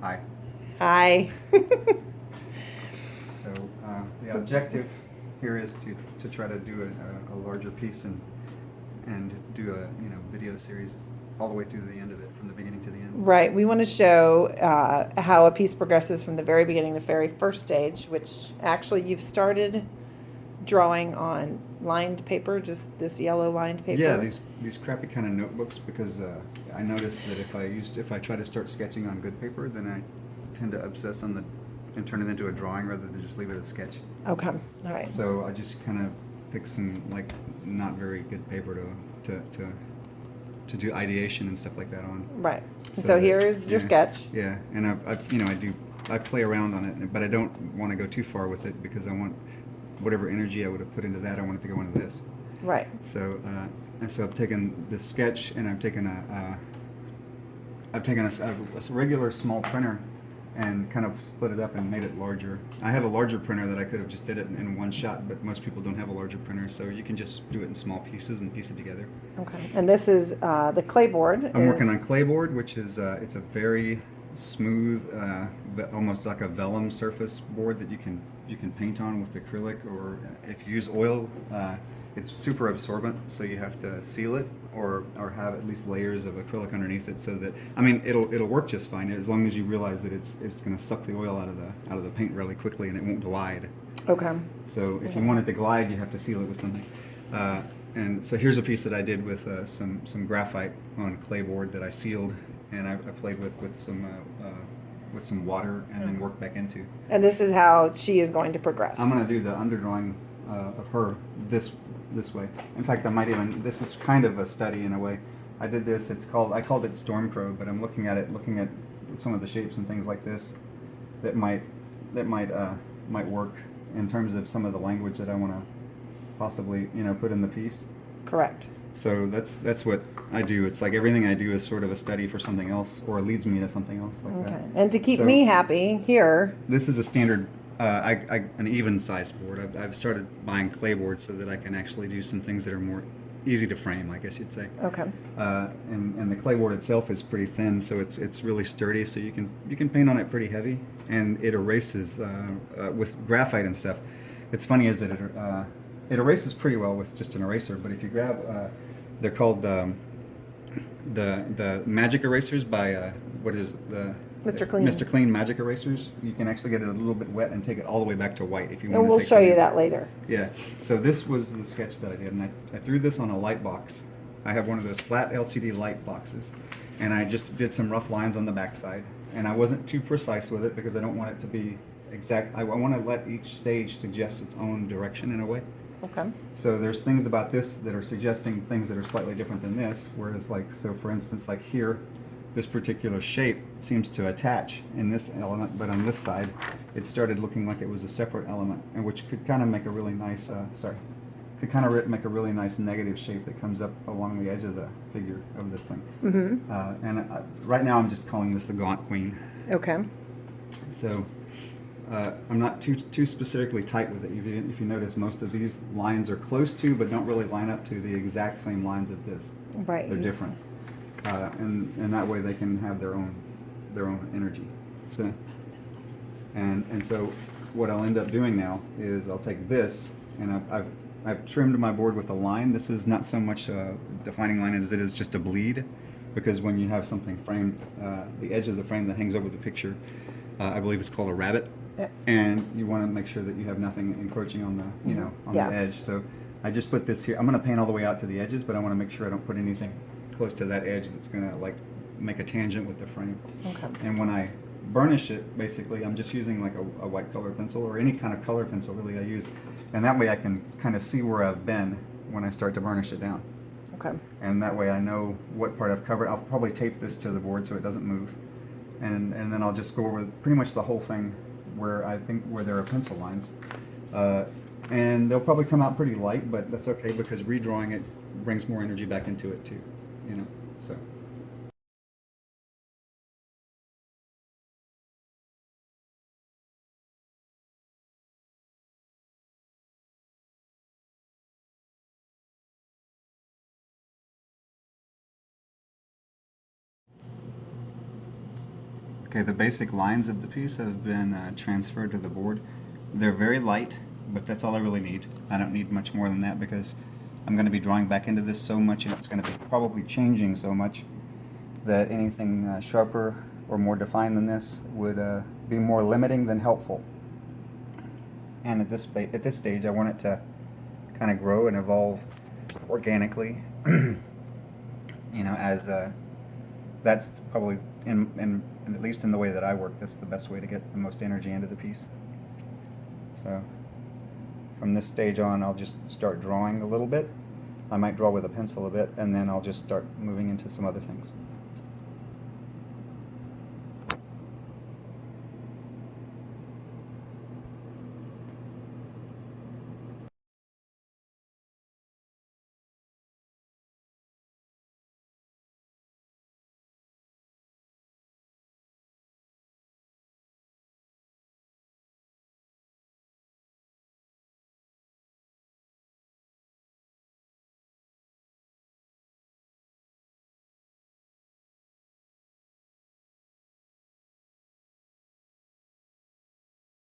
Hi. Hi. So the objective here is to try to do a larger piece and do a video series all the way through the end of it, from the beginning to the end. Right. We want to show how a piece progresses from the very beginning, the very first stage, which actually you've started drawing on lined paper, just this yellow lined paper. Yeah, these crappy kind of notebooks, because I noticed that if I try to start sketching on good paper, then I tend to obsess on and turn it into a drawing rather than just leave it as a sketch. Okay. All right. So I just kind of pick some like not very good paper to do ideation and stuff like that on. Right. So that- here is your yeah, sketch. Yeah, and I play around on it, but I don't want to go too far with it because I want whatever energy I would have put into that, I want it to go into this. Right. So I've taken this sketch and I've taken a regular small printer and kind of split it up and made it larger. I have a larger printer that I could have just did it in one shot, but most people don't have a larger printer, so you can just do it in small pieces and piece it together. Okay. And this is the clay board. I'm working on clay board, which is it's a very smooth, almost like a vellum surface board that you can paint on with acrylic, or if you use oil, it's super absorbent, so you have to seal it or have at least layers of acrylic underneath it, so that it'll work just fine as long as you realize that it's going to suck the oil out of the paint really quickly and it won't glide. Okay. So if you want it to glide, you have to seal it with something. And so here's a piece that I did with some graphite on clay board that I sealed, and I played with some water and then worked back into. And this is how she is going to progress. I'm going to do the underdrawing of her this way. In fact, I might even. This is kind of a study in a way. I did this. I called it Stormcrow, but I'm looking at some of the shapes and things like this that might work in terms of some of the language that I want to possibly put in the piece. Correct. So that's what I do. It's like everything I do is sort of a study for something else, or leads me to something else like that. Okay. And to keep So me happy here. this is a standard, an even size board. I've started buying clay boards so that I can actually do some things that are more easy to frame, I guess you'd say. Okay. And the clay board itself is pretty thin, so it's really sturdy. So you can paint on it pretty heavy, and it erases with graphite and stuff. It's funny is that it erases pretty well with just an eraser, but if you grab, they're called the magic erasers by what is it? Mr. Clean. Mr. Clean magic erasers. You can actually get it a little bit wet and take it all the way back to white if you want. And we'll show you that later. Yeah. So this was the sketch that I did, and I threw this on a light box. I have one of those flat LCD light boxes, and I just did some rough lines on the backside, and I wasn't too precise with it because I don't want it to be exact. I want to let each stage suggest its own direction in a way. Okay. So there's things about this that are suggesting things that are slightly different than this, whereas so for instance, like here, this particular shape seems to attach in this element, but on this side, it started looking like it was a separate element, and which could kind of make a really nice, make a really nice negative shape that comes up along the edge of the figure of this thing. Mm-hmm. Right now I'm just calling this the Gaunt Queen. Okay. So I'm not too specifically tight with it. If you notice, most of these lines are close to, but don't really line up to the exact same lines of this. Right. They're different, and that way they can have their own energy. So, and so what I'll end up doing now is I'll take this, and I've trimmed my board with a line. This is not so much a defining line as it is just a bleed, because when you have something framed, the edge of the frame that hangs over the picture, I believe it's called a rabbet. And you want to make sure that you have nothing encroaching on the Yes. the edge. So I just put this here. I'm going to paint all the way out to the edges, but I want to make sure I don't put anything close to that edge that's going to like make a tangent with the frame. Okay. And when I burnish it, basically I'm just using like a white color pencil, or any kind of color pencil really I use, and that way I can kind of see where I've been when I start to burnish it down. Okay. And that way I know what part I've covered. I'll probably tape this to the board so it doesn't move, and then I'll just go over pretty much the whole thing where there are pencil lines, and they'll probably come out pretty light, but that's okay because redrawing it brings more energy back into it too, so. Okay, the basic lines of the piece have been transferred to the board. They're very light, but that's all I really need. I don't need much more than that because I'm going to be drawing back into this so much, and it's going to be probably changing so much that anything sharper or more defined than this would be more limiting than helpful. And at this stage, I want it to kind of grow and evolve organically. You know, as that's probably in at least in the way that I work, that's the best way to get the most energy into the piece. So from this stage on, I'll just start drawing a little bit. I might draw with a pencil a bit, and then I'll just start moving into some other things.